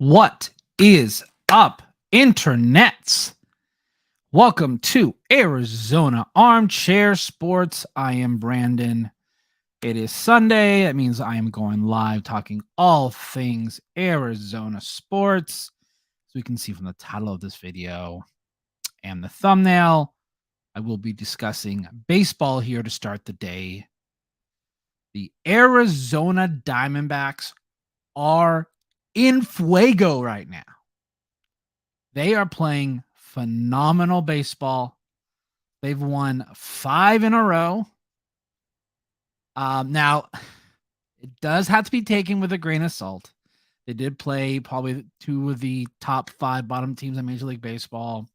What is up, internets? Welcome to Arizona Armchair Sports. I am Brandon. It is Sunday. That means I am going live talking all things Arizona sports. As we can see from the title of this video and the thumbnail, I will be discussing baseball here to start the day. The Arizona Diamondbacks are in fuego right now. They are playing phenomenal baseball. They've won 5 in a row. Now, it does have to be taken with a grain of salt. They did play probably 2 of the top 5 bottom teams in Major League Baseball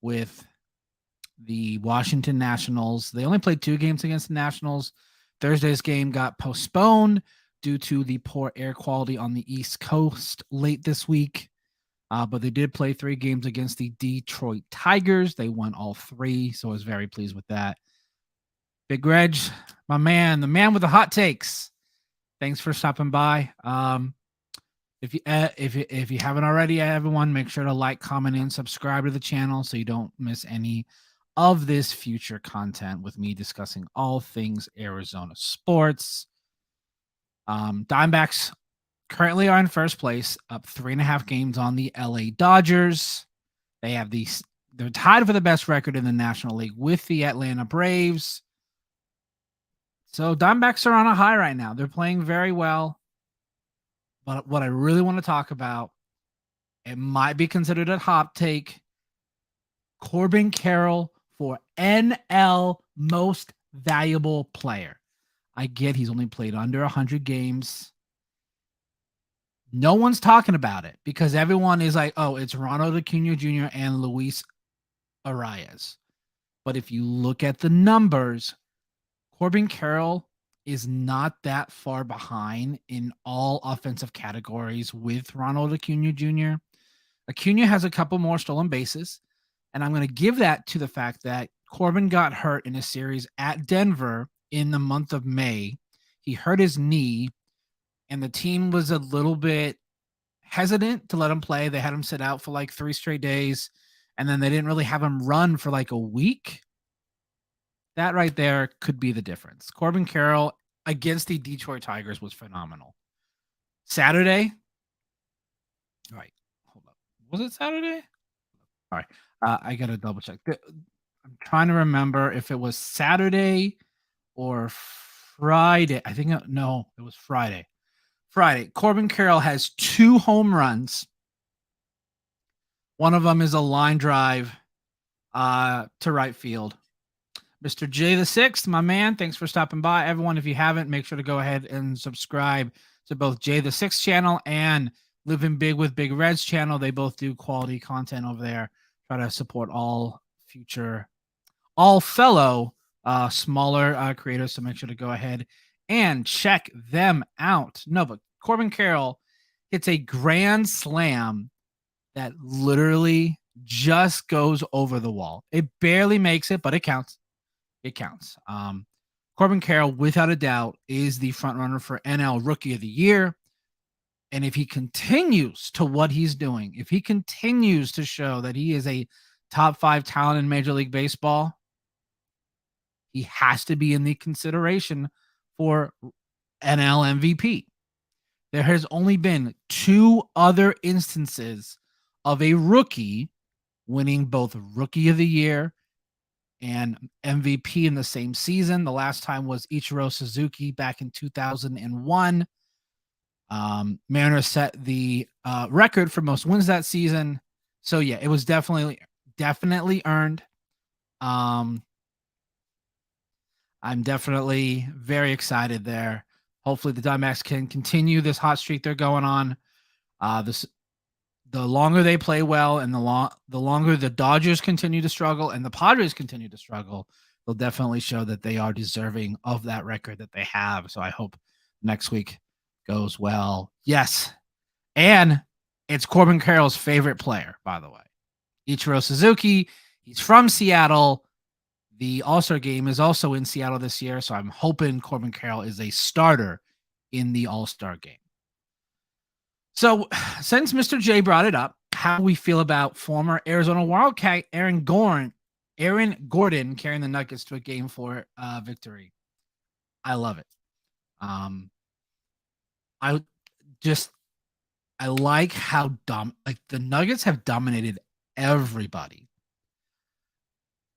with the Washington Nationals. They only played 2 games against the Nationals. Thursday's game got postponed due to the poor air quality on the East Coast late this week. But they did play 3 games against the Detroit Tigers. They won all 3, so I was very pleased with that. Big Reg, my man, the man with the hot takes. Thanks for stopping by. If you haven't already, everyone, make sure to like, comment, and subscribe to the channel so you don't miss any of this future content with me discussing all things Arizona sports. Diamondbacks currently are in first place, up 3.5 games on the LA Dodgers. They're tied for the best record in the National League with the Atlanta Braves. So Diamondbacks are on a high right now. They're playing very well. But what I really want to talk about, it might be considered a hot take. Corbin Carroll for NL Most Valuable Player. I get he's only played under 100 games. No one's talking about it because everyone is like, oh, it's Ronald Acuna Jr. and Luis Arias. But if you look at the numbers, Corbin Carroll is not that far behind in all offensive categories with Ronald Acuna Jr. Acuna has a couple more stolen bases, and I'm going to give that to the fact that Corbin got hurt in a series at Denver in the month of May. He hurt his knee, and the team was a little bit hesitant to let him play. They had him sit out for like 3 straight days, and then they didn't really have him run for like a week. That right there could be the difference. Corbin Carroll against the Detroit Tigers was phenomenal. Saturday. All right. Hold up. Was it Saturday? All right. I got to double check. I'm trying to remember if it was Saturday or Friday. I think, no, it was Friday. Corbin Carroll has 2 home runs. One of them is a line drive to right field. Mr. J the Sixth, my man, thanks for stopping by. Everyone, if you haven't, make sure to go ahead and subscribe to both J the Sixth channel and Living Big with Big Red's channel. They both do quality content over there. Try to support all fellow smaller creators, so make sure to go ahead and check them out. No, but Corbin Carroll hits a grand slam that literally just goes over the wall. It barely makes it, but it counts. It counts. Corbin Carroll, without a doubt, is the front runner for NL Rookie of the Year. And if he continues to what he's doing, if he continues to show that he is a top 5 talent in Major League Baseball, he has to be in the consideration for NL MVP. There has only been 2 other instances of a rookie winning both Rookie of the Year and MVP in the same season. The last time was Ichiro Suzuki back in 2001. Mariners set the record for most wins that season. So yeah, it was definitely earned. I'm definitely very excited there. Hopefully the Diamondbacks can continue this hot streak they're going on. The longer they play well and the longer the Dodgers continue to struggle and the Padres continue to struggle, they'll definitely show that they are deserving of that record that they have. So I hope next week goes well. Yes. And it's Corbin Carroll's favorite player, by the way. Ichiro Suzuki. He's from Seattle. The All-Star game is also in Seattle this year, so I'm hoping Corbin Carroll is a starter in the All-Star game. So, since Mr. J brought it up, how we feel about former Arizona Wildcat Aaron Gordon carrying the Nuggets to a Game 4 victory. I love it. Um, I just I like how the Nuggets have dominated everybody.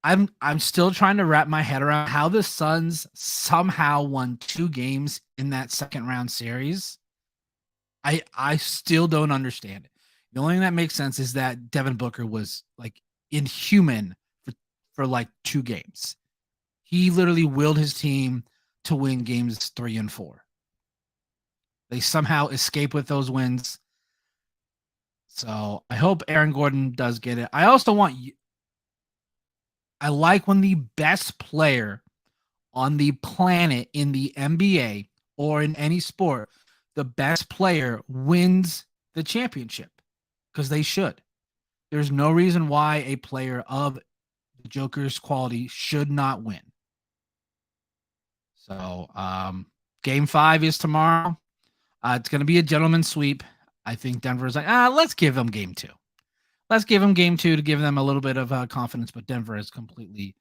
I'm still trying to wrap my head around how the Suns somehow won 2 games in that second round series. I still don't understand it. The only thing that makes sense is that Devin Booker was like inhuman for like 2 games. He literally willed his team to win games 3 and 4. They somehow escape with those wins. So I hope Aaron Gordon does get it. I also I like when the best player on the planet in the NBA or in any sport, the best player wins the championship because they should. There's no reason why a player of the Joker's quality should not win. So, Game 5 is tomorrow. It's going to be a gentleman's sweep. I think Denver's like, let's give them Game 2. Let's give them Game 2 to give them a little bit of confidence, but Denver has completely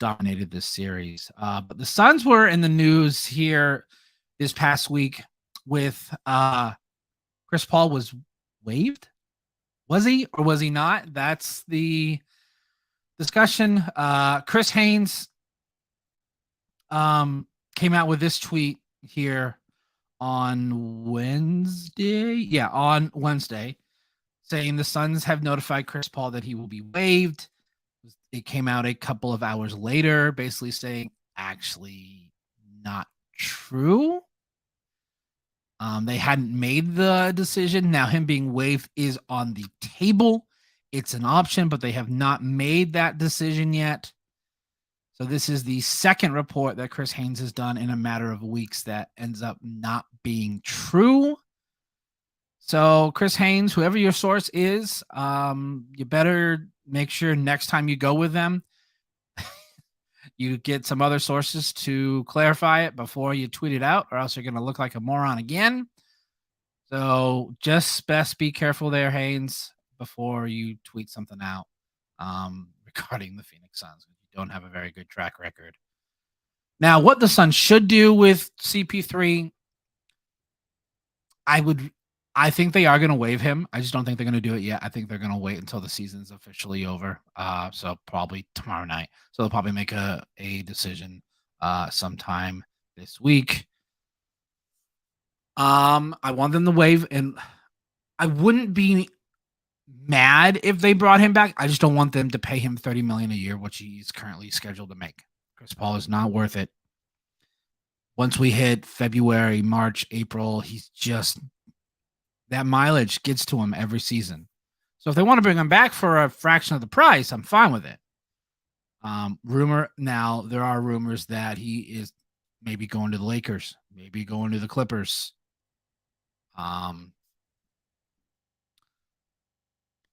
dominated this series. But the Suns were in the news here this past week with Chris Paul was waived. Was he or was he not? That's the discussion. Chris Haynes came out with this tweet here on Wednesday. Yeah, on Wednesday, saying the Suns have notified Chris Paul that he will be waived. It came out a couple of hours later, basically saying, actually, not true. They hadn't made the decision. Now, him being waived is on the table. It's an option, but they have not made that decision yet. So this is the second report that Chris Haynes has done in a matter of weeks that ends up not being true. So Chris Haynes, whoever your source is, you better make sure next time you go with them, you get some other sources to clarify it before you tweet it out, or else you're going to look like a moron again. So just best be careful there, Haynes, before you tweet something out regarding the Phoenix Suns. You don't have a very good track record. Now, what the Suns should do with CP3, I think they are going to waive him. I just don't think they're going to do it yet. I think they're going to wait until the season's officially over. So probably tomorrow night. So they'll probably make a decision sometime this week. I want them to waive, and I wouldn't be mad if they brought him back. I just don't want them to pay him $30 million a year, which he's currently scheduled to make. Chris Paul is not worth it. Once we hit February, March, April, he's just that mileage gets to him every season. So if they want to bring him back for a fraction of the price, I'm fine with it. There are rumors that he is maybe going to the Lakers, maybe going to the Clippers.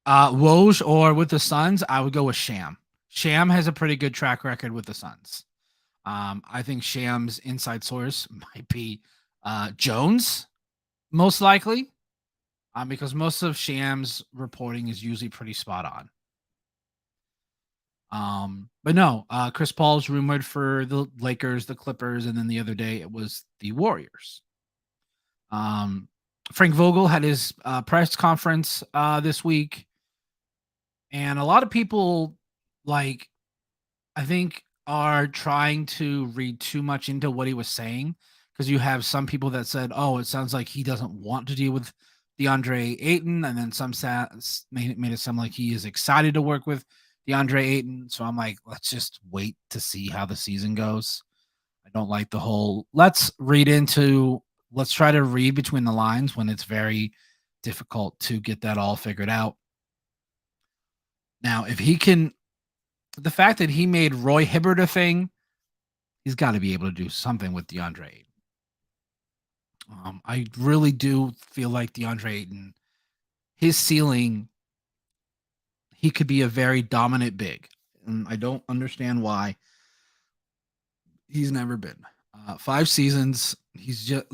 Woj or with the Suns, I would go with Sham. Sham has a pretty good track record with the Suns. I think Sham's inside source might be Jones, most likely, because most of Sham's reporting is usually pretty spot on. But no, Chris Paul's rumored for the Lakers, the Clippers, and then the other day it was the Warriors. Frank Vogel had his press conference this week, and a lot of people, I think, are trying to read too much into what he was saying, because you have some people that said, "Oh, it sounds like he doesn't want to deal with DeAndre Ayton," and then some made it sound like he is excited to work with DeAndre Ayton. So I'm like, let's just wait to see how the season goes. I don't like the whole let's try to read between the lines when it's very difficult to get that all figured out. Now, if he can, the fact that he made Roy Hibbert a thing, he's got to be able to do something with DeAndre Ayton. I really do feel like DeAndre Ayton, his ceiling, he could be a very dominant big. And I don't understand why he's never been. 5 seasons, he's just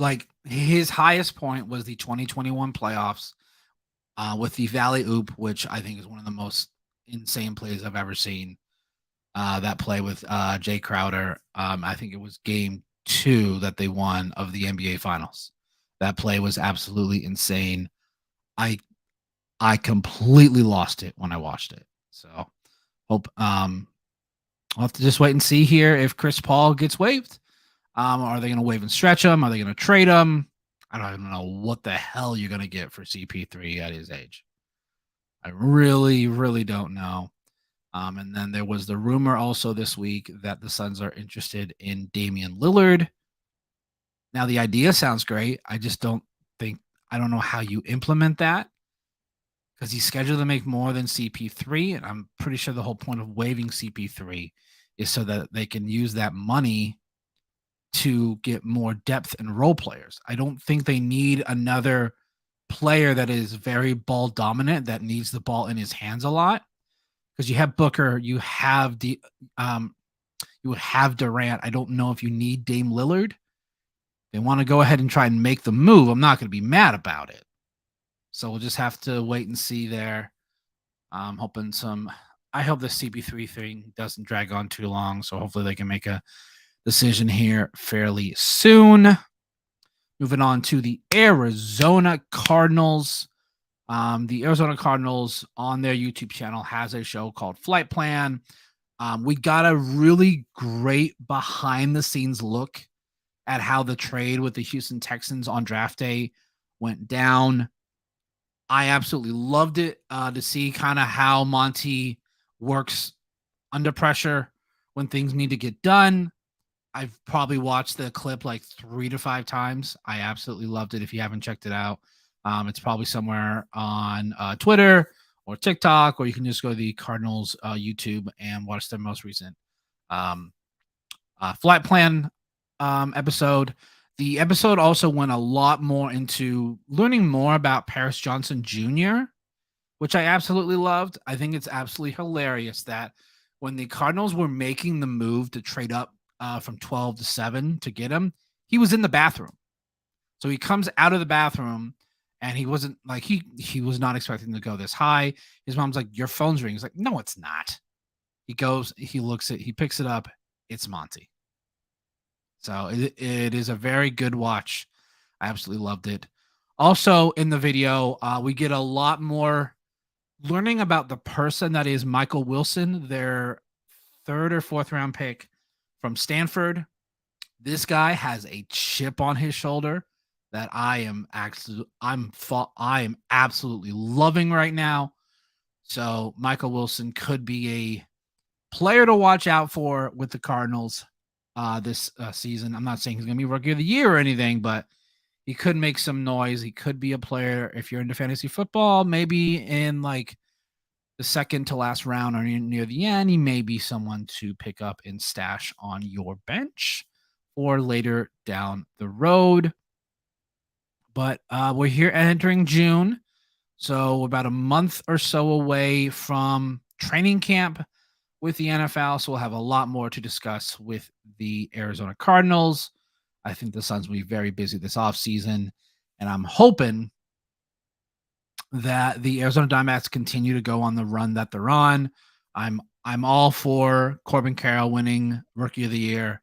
His highest point was the 2021 playoffs with the Valley Oop, which I think is one of the most insane plays I've ever seen. That play with Jay Crowder. I think it was game 2 that they won of the NBA Finals. That play was absolutely insane. I I completely lost it when I watched it. So hope I'll have to just wait and see here if Chris Paul gets waived. Are they going to waive and stretch him? Are they going to trade him? I don't even know what the hell you're going to get for CP3 at his age. I really, really don't know. And then there was the rumor also this week that the Suns are interested in Damian Lillard. Now, the idea sounds great. I just don't know how you implement that because he's scheduled to make more than CP3. And I'm pretty sure the whole point of waiving CP3 is so that they can use that money to get more depth and role players. I don't think they need another player that is very ball dominant, that needs the ball in his hands a lot. Because you have Booker, you have Durant. I don't know if you need Dame Lillard. They want to go ahead and try and make the move. I'm not going to be mad about it. So we'll just have to wait and see there. I'm hoping I hope the CP3 thing doesn't drag on too long. So hopefully they can make a decision here fairly soon. Moving on to the Arizona Cardinals. The Arizona Cardinals on their YouTube channel has a show called Flight Plan. We got a really great behind the scenes look at how the trade with the Houston Texans on draft day went down. I absolutely loved it to see kind of how Monty works under pressure when things need to get done. I've probably watched the clip like 3 to 5 times. I absolutely loved it. If you haven't checked it out, it's probably somewhere on Twitter or TikTok, or you can just go to the Cardinals YouTube and watch their most recent Flight Plan episode. The episode also went a lot more into learning more about Paris Johnson Jr., which I absolutely loved. I think it's absolutely hilarious that when the Cardinals were making the move to trade up from 12 to 7 to get him, he was in the bathroom. So he comes out of the bathroom and he wasn't like he was not expecting to go this high. His mom's like, "Your phone's ringing." He's like, "No, it's not." He goes, he looks at, he picks it up. It's Monty. So it is a very good watch. I absolutely loved it. Also in the video, we get a lot more learning about the person that is Michael Wilson, their 3rd or 4th round pick from Stanford. This guy has a chip on his shoulder that I am absolutely loving right now. So Michael Wilson could be a player to watch out for with the Cardinals this season. I'm not saying he's going to be Rookie of the Year or anything, but he could make some noise. He could be a player if you're into fantasy football, maybe in like the second to last round or near the end. He may be someone to pick up and stash on your bench or later down the road. But we're here entering June. So we're about a month or so away from training camp with the NFL. So we'll have a lot more to discuss with the Arizona Cardinals. I think the Suns will be very busy this offseason. And I'm hoping that the Arizona Diamondbacks continue to go on the run that they're on. I'm all for Corbin Carroll winning Rookie of the Year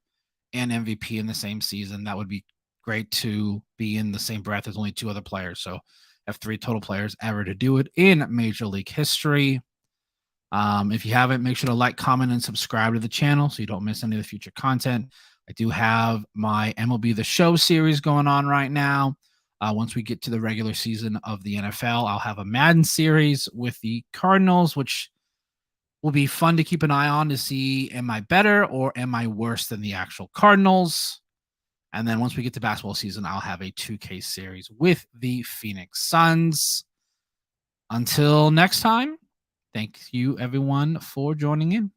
and MVP in the same season. That would be great to be in the same breath as only 2 other players. So have 3 total players ever to do it in Major League history. If you haven't, make sure to like, comment, and subscribe to the channel so you don't miss any of the future content. I do have my MLB The Show series going on right now. Once we get to the regular season of the NFL, I'll have a Madden series with the Cardinals, which will be fun to keep an eye on to see, am I better or am I worse than the actual Cardinals? And then once we get to basketball season, I'll have a 2K series with the Phoenix Suns. Until next time, thank you everyone for joining in.